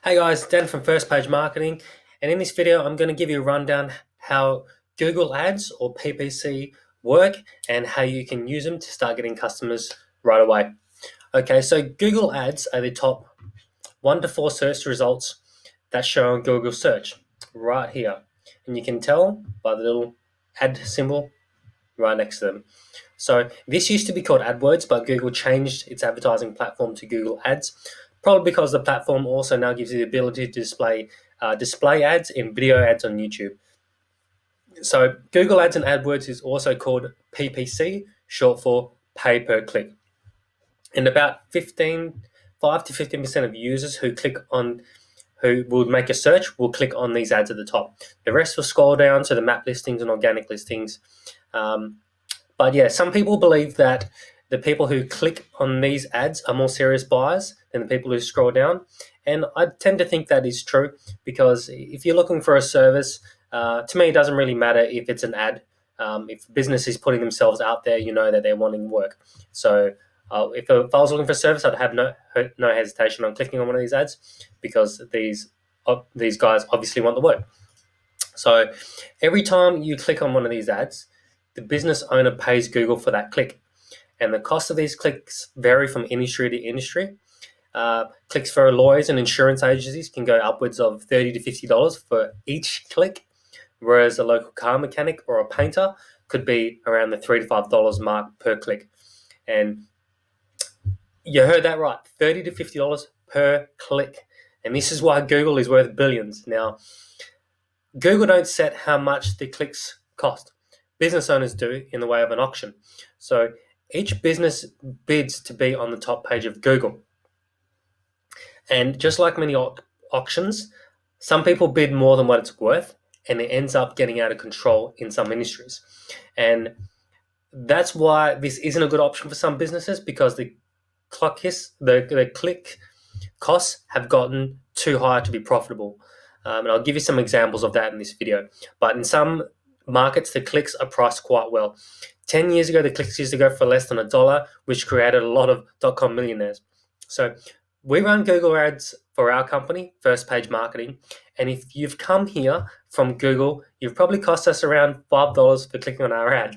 Hey guys, Dan from First Page Marketing, and in this video I'm going to give you a rundown how Google Ads or PPC work and how you can use them to start getting customers right away. Okay, so Google Ads are the top 1 to 4 search results that show on Google search right here, and you can tell by the little ad symbol right next to them. So this used to be called Adwords, but Google changed its advertising platform to Google Ads, probably because the platform also now gives you the ability to display ads and video ads on YouTube. So Google Ads and AdWords is also called PPC, short for pay per click. And about 5 to 15% of users who will make a search will click on these ads at the top. The rest will scroll down to the map listings and organic listings. But yeah, some people believe that the people who click on these ads are more serious buyers than the people who scroll down. And I tend to think that is true because if you're looking for a service, to me, it doesn't really matter if it's an ad. If business is putting themselves out there, you know that they're wanting work. So if I was looking for a service, I'd have no hesitation on clicking on one of these ads because these guys obviously want the work. So every time you click on one of these ads, the business owner pays Google for that click. And the cost of these clicks vary from industry to industry. Clicks for lawyers and insurance agencies can go upwards of $30 to $50 for each click, whereas a local car mechanic or a painter could be around the $3 to $5 mark per click. And you heard that right, $30 to $50 per click. And this is why Google is worth billions. Now, Google don't set how much the clicks cost. Business owners do in the way of an auction. So each business bids to be on the top page of Google. And just like many auctions, some people bid more than what it's worth, and it ends up getting out of control in some industries. And that's why this isn't a good option for some businesses, because the click costs have gotten too high to be profitable. And I'll give you some examples of that in this video. But in some markets, the clicks are priced quite well. 10 years ago, the clicks used to go for less than $1, which created a lot of .com millionaires. So we run Google Ads for our company, First Page Marketing. And if you've come here from Google, you've probably cost us around $5 for clicking on our ad.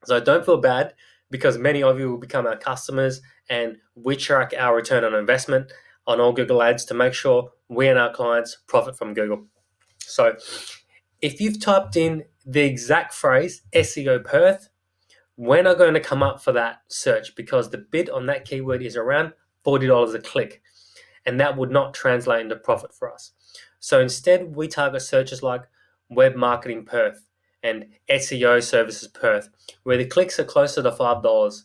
So don't feel bad, because many of you will become our customers, and we track our return on investment on all Google Ads to make sure we and our clients profit from Google. So if you've typed in the exact phrase SEO Perth, we're not going to come up for that search, because the bid on that keyword is around $40 a click, and that would not translate into profit for us. So instead, we target searches like Web Marketing Perth and SEO Services Perth, where the clicks are closer to $5.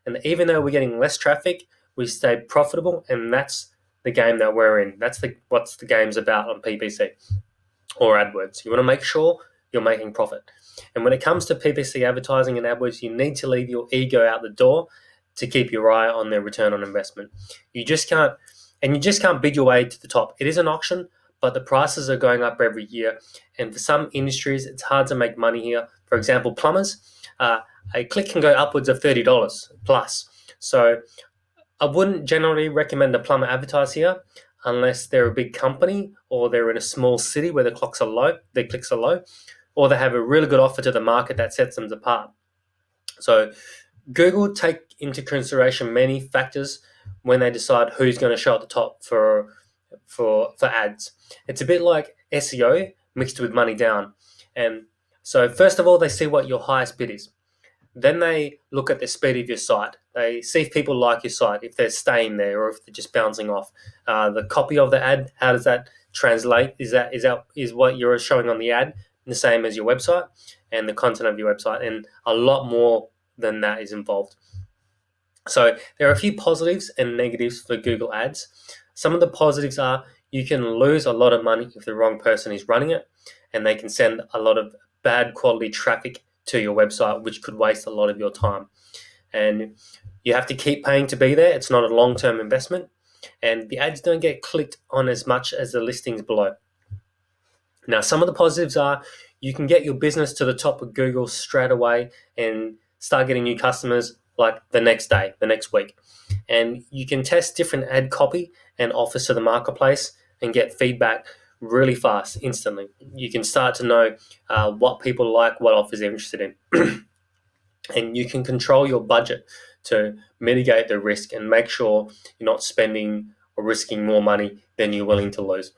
And even though we're getting less traffic, we stay profitable, and that's the game that we're in. That's what the game's about on PPC or AdWords. You want to make sure you're making profit. And when it comes to PPC advertising and AdWords, you need to leave your ego out the door to keep your eye on their return on investment. You just can't bid your way to the top. It is an auction, but the prices are going up every year. And for some industries, it's hard to make money here. For example, plumbers, a click can go upwards of $30 plus. So I wouldn't generally recommend a plumber advertise here unless they're a big company or they're in a small city where the clicks are low, or they have a really good offer to the market that sets them apart. So Google take into consideration many factors when they decide who's going to show at the top for ads. It's a bit like SEO mixed with money down. And so first of all, they see what your highest bid is. Then they look at the speed of your site. They see if people like your site, if they're staying there or if they're just bouncing off. The copy of the ad, how does that translate? Is what you're showing on the ad the same as your website, and the content of your website? And a lot more than that is involved. So there are a few positives and negatives for Google Ads. Some of the positives are you can lose a lot of money if the wrong person is running it, and they can send a lot of bad quality traffic to your website, which could waste a lot of your time. And you have to keep paying to be there. It's not a long-term investment. And the ads don't get clicked on as much as the listings below. Now, some of the positives are you can get your business to the top of Google straight away and start getting new customers like the next day, the next week. And you can test different ad copy and offers to the marketplace and get feedback really fast, instantly. You can start to know what people like, what offers they're interested in. And you can control your budget to mitigate the risk and make sure you're not spending or risking more money than you're willing to lose.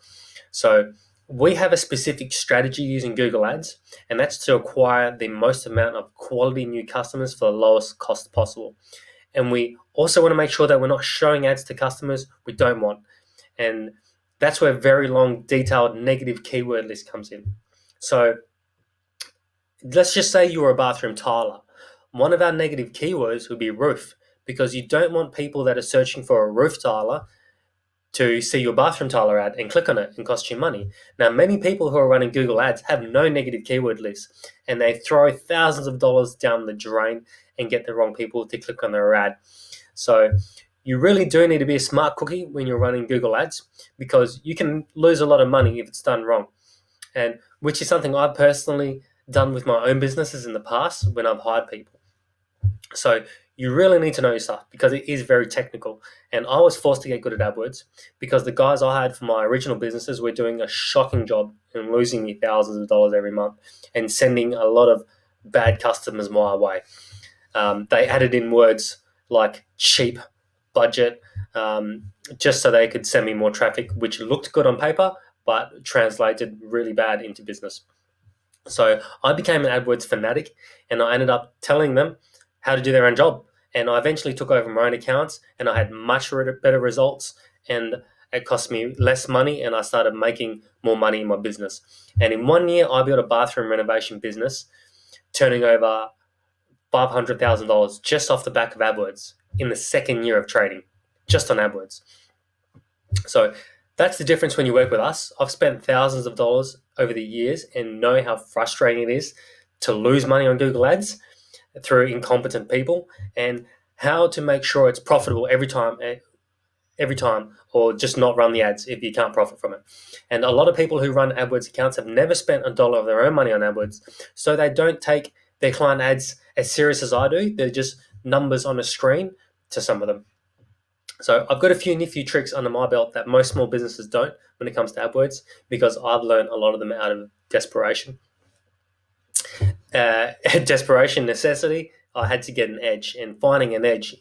So we have a specific strategy using Google Ads, and that's to acquire the most amount of quality new customers for the lowest cost possible. And we also want to make sure that we're not showing ads to customers we don't want. And that's where very long, detailed, negative keyword list comes in. So let's just say you were a bathroom tiler. One of our negative keywords would be roof, because you don't want people that are searching for a roof tiler to see your bathroom tiler ad and click on it and cost you money. Now, many people who are running Google Ads have no negative keyword lists, and they throw thousands of dollars down the drain and get the wrong people to click on their ad. So you really do need to be a smart cookie when you're running Google Ads, because you can lose a lot of money if it's done wrong. And which is something I've personally done with my own businesses in the past when I've hired people. So you really need to know your stuff, because it is very technical. And I was forced to get good at AdWords because the guys I had for my original businesses were doing a shocking job and losing me thousands of dollars every month and sending a lot of bad customers my way. They added in words like cheap, budget, just so they could send me more traffic, which looked good on paper, but translated really bad into business. So I became an AdWords fanatic, and I ended up telling them how to do their own job. And I eventually took over my own accounts, and I had much better results, and it cost me less money, and I started making more money in my business. And in 1 year, I built a bathroom renovation business, turning over $500,000 just off the back of AdWords in the second year of trading, just on AdWords. So that's the difference when you work with us. I've spent thousands of dollars over the years and know how frustrating it is to lose money on Google Ads through incompetent people, and how to make sure it's profitable every time, or just not run the ads if you can't profit from it. And a lot of people who run AdWords accounts have never spent a dollar of their own money on AdWords, so they don't take their client ads as serious as I do. They're just numbers on a screen to some of them. So I've got a few nifty tricks under my belt that most small businesses don't when it comes to AdWords, because I've learned a lot of them out of desperation. Desperation, necessity. I had to get an edge, and finding an edge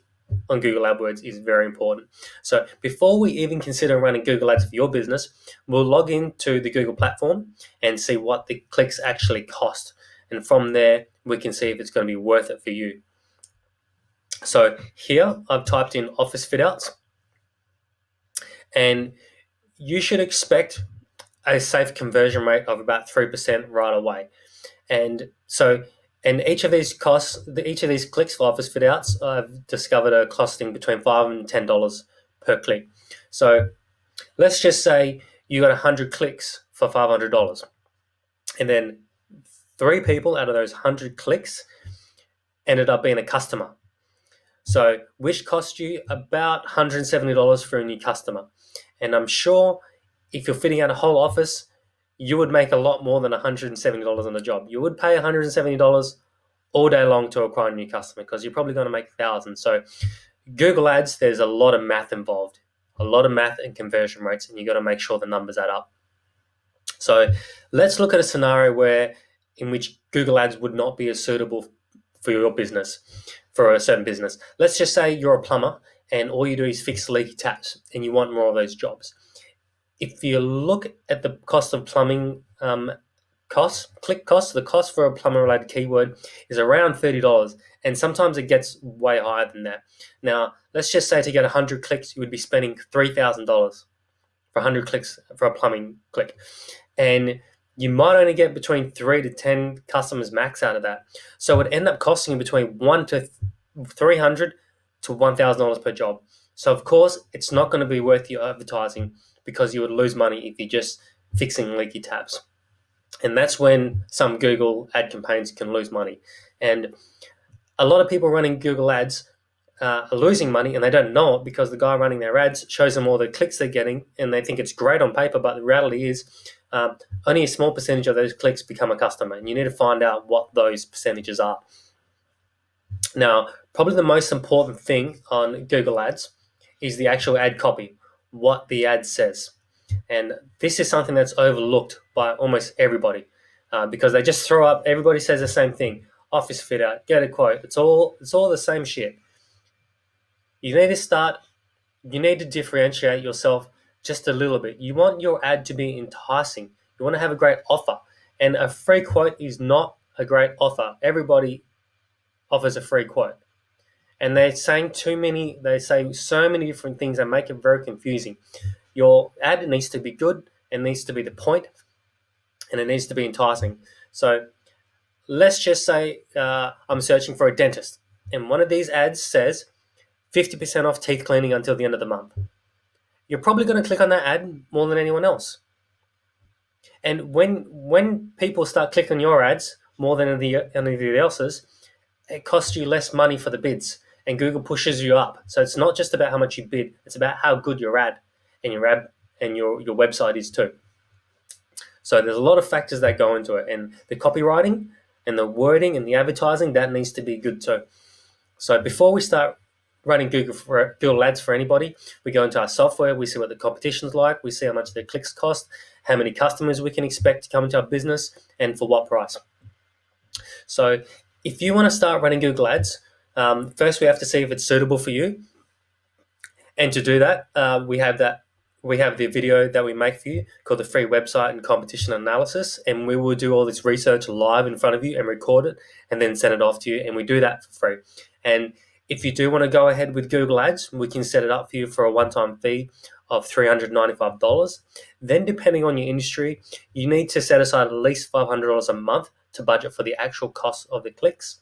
on Google AdWords is very important. So before we even consider running Google Ads for your business, we'll log into the Google platform and see what the clicks actually cost. And from there, we can see if it's going to be worth it for you. So here I've typed in office fit outs, and you should expect a safe conversion rate of about 3% right away. And so, and each of these clicks for office fit outs, I've discovered are costing between $5 and $10 per click. So let's just say you got 100 clicks for $500, and then 3 people out of those 100 clicks ended up being a customer. So which cost you about $170 for a new customer. And I'm sure if you're fitting out a whole office, you would make a lot more than $170 on the job. You would pay $170 all day long to acquire a new customer, because you're probably going to make thousands. So Google Ads, there's a lot of math involved, a lot of math and conversion rates, and you got to make sure the numbers add up. So let's look at a scenario in which Google Ads would not be as suitable for your business, for a certain business. Let's just say you're a plumber and all you do is fix leaky taps and you want more of those jobs. If you look at the cost of plumbing click cost, the cost for a plumber related keyword is around $30, and sometimes it gets way higher than that. Now, let's just say to get 100 clicks, you would be spending $3,000 for 100 clicks for a plumbing click. And you might only get between 3 to 10 customers max out of that. So it would end up costing you between $100 to $300 to $1,000 per job. So of course, it's not going to be worth your advertising, because you would lose money if you're just fixing leaky taps. And that's when some Google ad campaigns can lose money. And a lot of people running Google ads are losing money, and they don't know it, because the guy running their ads shows them all the clicks they're getting and they think it's great on paper, but the reality is only a small percentage of those clicks become a customer, and you need to find out what those percentages are. Now, probably the most important thing on Google ads is the actual ad copy, what the ad says. And this is something that's overlooked by almost everybody because they just throw up, everybody says the same thing. Office fit out, get a quote. It's all the same shit. You need to start, you need to differentiate yourself just a little bit. You want your ad to be enticing. You want to have a great offer. And a free quote is not a great offer. Everybody offers a free quote. And they're saying they say so many different things that make it very confusing. Your ad needs to be good, it needs to be the point, and it needs to be enticing. So let's just say I'm searching for a dentist, and one of these ads says 50% off teeth cleaning until the end of the month. You're probably going to click on that ad more than anyone else. And when people start clicking your ads more than anybody else's, it costs you less money for the bids, and Google pushes you up. So it's not just about how much you bid; it's about how good your ad and your website is too. So there's a lot of factors that go into it, and the copywriting and the wording and the advertising, that needs to be good too. So before we start running Google Ads for anybody, we go into our software, we see what the competition's like, we see how much their clicks cost, how many customers we can expect to come into our business, and for what price. So if you want to start running Google Ads, first we have to see if it's suitable for you. And to do that, we have the video that we make for you called the free website and competition analysis, and we will do all this research live in front of you and record it and then send it off to you, and we do that for free. And if you do want to go ahead with Google Ads, we can set it up for you for a one-time fee of $395. Then depending on your industry, you need to set aside at least $500 a month to budget for the actual cost of the clicks.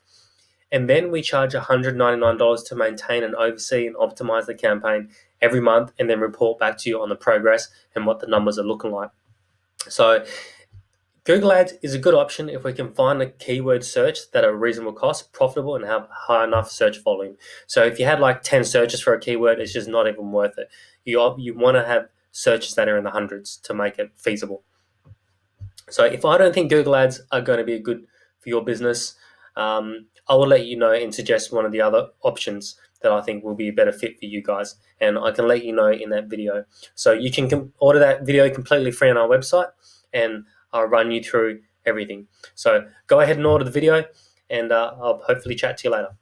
And then we charge $199 to maintain and oversee and optimize the campaign every month, and then report back to you on the progress and what the numbers are looking like. So Google Ads is a good option if we can find a keyword search that are reasonable cost, profitable, and have high enough search volume. So if you had like 10 searches for a keyword, it's just not even worth it. You want to have searches that are in the hundreds to make it feasible. So if I don't think Google Ads are going to be good for your business, I will let you know and suggest one of the other options that I think will be a better fit for you guys. And I can let you know in that video. So you can order that video completely free on our website, and I'll run you through everything. So go ahead and order the video, and I'll hopefully chat to you later.